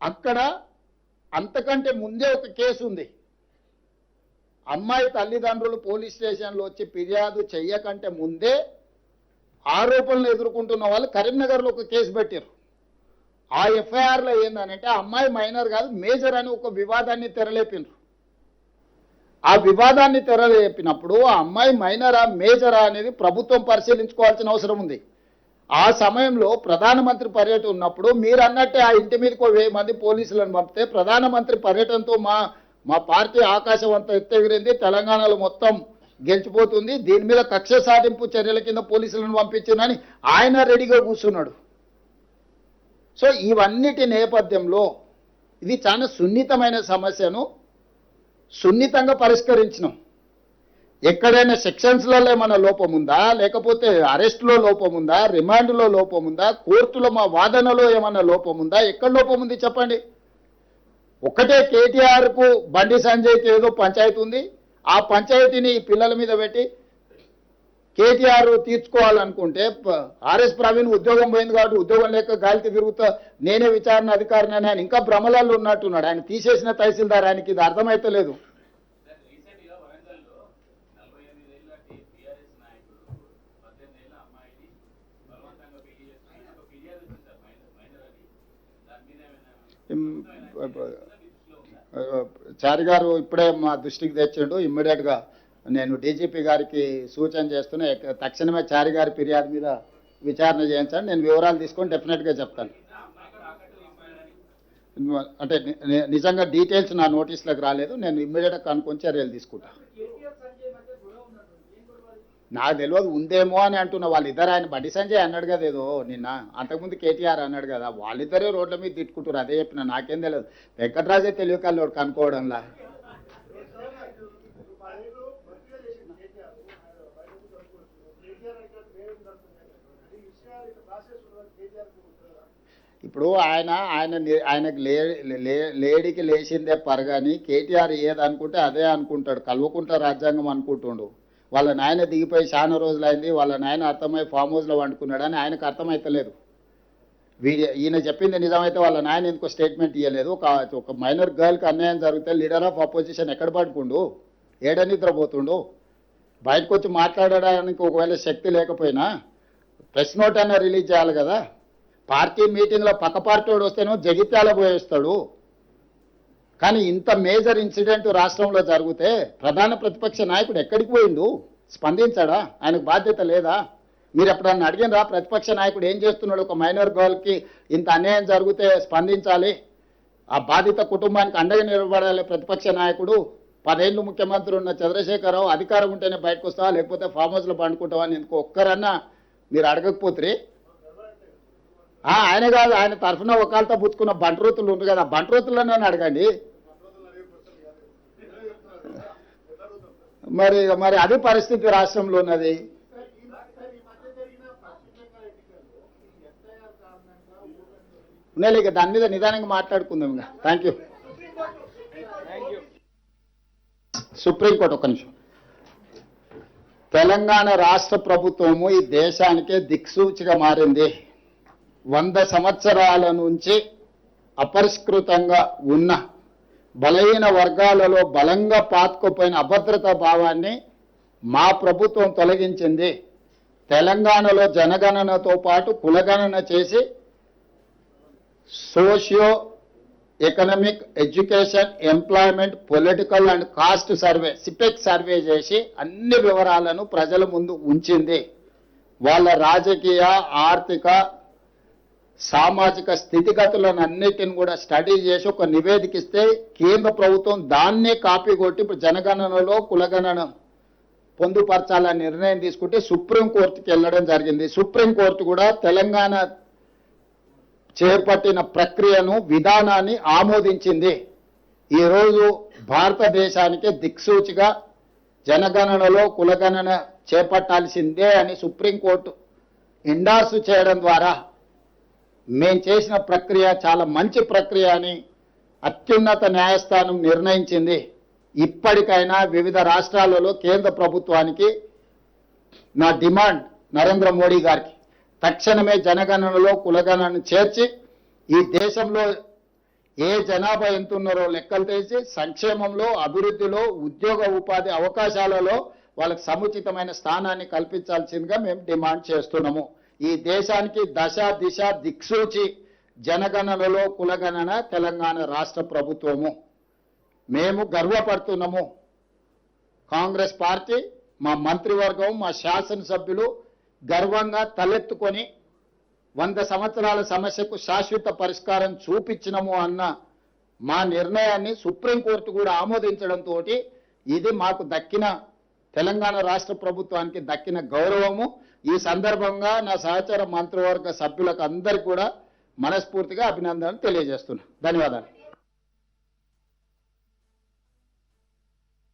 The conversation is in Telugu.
అక్కడ అంతకంటే ముందే ఒక కేసు ఉంది. అమ్మాయి తల్లిదండ్రులు పోలీస్ స్టేషన్లో వచ్చి ఫిర్యాదు చెయ్యకంటే ముందే ఆరోపణలు ఎదుర్కొంటున్న వాళ్ళు కరీంనగర్లో ఒక కేసు పెట్టారు. ఆ ఎఫ్ఐఆర్లో ఏందనంటే అమ్మాయి మైనర్ కాదు మేజర్ అని ఒక వివాదాన్ని తెరలేపినారు. ఆ వివాదాన్ని తెరలేపినప్పుడు ఆ అమ్మాయి మైనరా మేజరా అనేది ప్రభుత్వం పరిశీలించుకోవాల్సిన అవసరం ఉంది. ఆ సమయంలో ప్రధానమంత్రి పర్యటన ఉన్నప్పుడు మీరు అన్నట్టే ఆ ఇంటి మీదకి 1000 మంది పోలీసులను పంపితే ప్రధానమంత్రి పర్యటనతో మా పార్టీ ఆకాశం అంతా ఎత్తెగిరింది, తెలంగాణలో మొత్తం గెలిచిపోతుంది, దీని మీద కక్ష సాధింపు చర్యల కింద పోలీసులను పంపించిందని ఆయన రెడీగా కూర్చున్నాడు. సో ఇవన్నిటి నేపథ్యంలో ఇది చాలా సున్నితమైన సమస్యను సున్నితంగా పరిష్కరించినాం. ఎక్కడైనా సెక్షన్స్లలో ఏమైనా లోపం ఉందా, లేకపోతే అరెస్టులో లోపం ఉందా, రిమాండ్లో లోపం ఉందా, కోర్టులో మా వాదనలో ఏమైనా లోపం ఉందా, ఎక్కడ లోపం ఉంది చెప్పండి. ఒకటే కేటీఆర్కు బండి సంజయ్కి ఏదో పంచాయతీ ఉంది, ఆ పంచాయతీని పిల్లల మీద పెట్టి కేటీఆర్ తీర్చుకోవాలనుకుంటే ఆర్ఎస్ ప్రవీణ్ ఉద్యోగం పోయింది కాబట్టి ఉద్యోగం లేక గాలికి తిరుగుతా నేనే విచారణ అధికారిని అని ఆయన ఇంకా భ్రమలలో ఉన్నట్టున్నాడు. ఆయన తీసేసిన తహసీల్దార్, ఆయనకి ఇది అర్థమైతే లేదు. చారి గారు ఇప్పుడే మా దృష్టికి తెచ్చిండు. ఇమ్మీడియట్గా నేను డీజీపీ గారికి సూచన చేస్తున్నా, తక్షణమే చారి గారి ఫిర్యాదు మీద విచారణ చేయించండి. నేను వివరాలు తీసుకొని డెఫినెట్గా చెప్తాను. అంటే నిజంగా డీటెయిల్స్ నా నోటీస్లోకి రాలేదు, నేను ఇమ్మీడియట్గా కనుక్కొని చర్యలు తీసుకుంటాను. నాకు తెలియదు, ఉందేమో అని అంటున్నా. వాళ్ళిద్దరు, ఆయన బండి సంజయ్ అన్నాడు కదా ఏదో నిన్న, అంతకుముందు కేటీఆర్ అన్నాడు కదా, వాళ్ళిద్దరే రోడ్ల మీద తిట్టుకుంటారు. అదే చెప్పిన, నాకేం తెలియదు. వెంకటరాజే తెలియకల్లోడు కనుక్కోవడంలా. ఇప్పుడు ఆయనకు లేడీకి లేచిందే పరగాని కేటీఆర్ ఏదనుకుంటే అదే అనుకుంటాడు. కల్వకుంట్ల రాజ్యాంగం అనుకుంటుండు. వాళ్ళ నాయన దిగిపోయి చాలా రోజులైంది, వాళ్ళ నాయన అర్థమై ఫామ్ హౌస్లో వండుకున్నాడని ఆయనకు అర్థమైతలేదు. ఈయన చెప్పింది నిజమైతే వాళ్ళ నాయన ఎందుకో స్టేట్మెంట్ ఇవ్వలేదు. ఒక మైనర్ గర్ల్కి అన్యాయం జరిగితే లీడర్ ఆఫ్ అపోజిషన్ ఎక్కడ పడుకుండు, ఏడ నిద్రపోతుండు? బయటకు వచ్చి మాట్లాడడానికి ఒకవేళ శక్తి లేకపోయినా ప్రెస్ నోట్ అన్నా రిలీజ్ చేయాలి కదా. పార్టీ మీటింగ్లో పక్క పార్టీ వాడు వస్తేనో జగిత్యాల పోయేస్తాడు. కానీ ఇంత మేజర్ ఇన్సిడెంట్ రాష్ట్రంలో జరిగితే ప్రధాన ప్రతిపక్ష నాయకుడు ఎక్కడికి పోయిండు? స్పందించాడా? ఆయనకు బాధ్యత లేదా? మీరు ఎప్పుడన్నా అడిగినరా ప్రతిపక్ష నాయకుడు ఏం చేస్తున్నాడు? ఒక మైనర్ గర్ల్కి ఇంత అన్యాయం జరిగితే స్పందించాలి, ఆ బాధిత కుటుంబానికి అండగా నిలబడాలి ప్రతిపక్ష నాయకుడు. 10 ఏళ్ళు ముఖ్యమంత్రి ఉన్న చంద్రశేఖరరావు అధికారం ఉంటేనే బయటకు వస్తావా, లేకపోతే ఫామ్ హౌస్లో పండుకుంటావా అని ఎందుకు ఒక్కరన్నా మీరు అడగకపోతే? ఆయన కాదు, ఆయన తరఫున ఒకళ్ళతో పుచ్చుకున్న బంట్రోతులు ఉంది కదా, బంట్రోతులను అడగండి. మరి అది పరిస్థితి రాష్ట్రంలో ఉన్నది. ఇక దాని మీద నిదానంగా మాట్లాడుకుందాం. ఇంకా థ్యాంక్ యూ. సుప్రీంకోర్టు ఒక్క నిమిషం. తెలంగాణ రాష్ట్ర ప్రభుత్వము ఈ దేశానికే దిక్సూచిగా మారింది. 100 సంవత్సరాల నుంచి అపరిష్కృతంగా ఉన్న బలహీన వర్గాలలో బలంగా పాతుకుపోయిన అభద్రతా భావాన్ని మా ప్రభుత్వం తొలగించింది. తెలంగాణలో జనగణనతో పాటు కులగణన చేసి socio economic, education, employment, political and caste survey, సిపెక్ survey చేసి అన్ని వివరాలను ప్రజల ముందు ఉంచింది. వాళ్ళ రాజకీయ, ఆర్థిక, సామాజిక స్థితిగతులను అన్నిటిని కూడా స్టడీ చేసి ఒక నివేదిక ఇస్తే కేంద్ర ప్రభుత్వం దాన్నే కాపీ కొట్టి ఇప్పుడు జనగణనలో కులగణన పొందుపరచాలని నిర్ణయం తీసుకుంటే సుప్రీంకోర్టుకి వెళ్ళడం జరిగింది. సుప్రీంకోర్టు కూడా తెలంగాణ చేపట్టిన ప్రక్రియను, విధానాన్ని ఆమోదించింది. ఈరోజు భారతదేశానికి దిక్సూచిగా జనగణనలో కులగణన చేపట్టాల్సిందే అని సుప్రీంకోర్టు ఎండార్సు చేయడం ద్వారా మేం చేసిన ప్రక్రియ చాలా మంచి ప్రక్రియ అని అత్యున్నత న్యాయస్థానం నిర్ణయించింది. ఇప్పటికైనా వివిధ రాష్ట్రాలలో కేంద్ర ప్రభుత్వానికి నా డిమాండ్, నరేంద్ర మోడీ గారికి తక్షణమే జనగణనలో కులగణనను చేర్చి ఈ దేశంలో ఏ జనాభా ఎంత ఉన్నారో లెక్కలు తీసి సంక్షేమంలో, అభివృద్ధిలో, ఉద్యోగ ఉపాధి అవకాశాలలో వాళ్ళకి సముచితమైన స్థానాన్ని కల్పించాల్సిందిగా మేము డిమాండ్ చేస్తున్నాము. ఈ దేశానికి దశ దిశ దిక్సూచి జనగణనలో కులగణన తెలంగాణ రాష్ట్ర ప్రభుత్వము. మేము గర్వపడుతున్నాము. కాంగ్రెస్ పార్టీ, మా మంత్రివర్గం, మా శాసనసభ్యులు గర్వంగా తలెత్తుకొని 100 సంవత్సరాల సమస్యకు శాశ్వత పరిష్కారం చూపించినము అన్న మా నిర్ణయాన్ని సుప్రీంకోర్టు కూడా ఆమోదించడంతో ఇది మాకు దక్కిన, తెలంగాణ రాష్ట్ర ప్రభుత్వానికి దక్కిన గౌరవము. ఈ సందర్భంగా నా సహచర మంత్రివర్గ సభ్యులకు అందరికీ కూడా మనస్ఫూర్తిగా అభినందనలు తెలియజేస్తున్నా. ధన్యవాదాలు.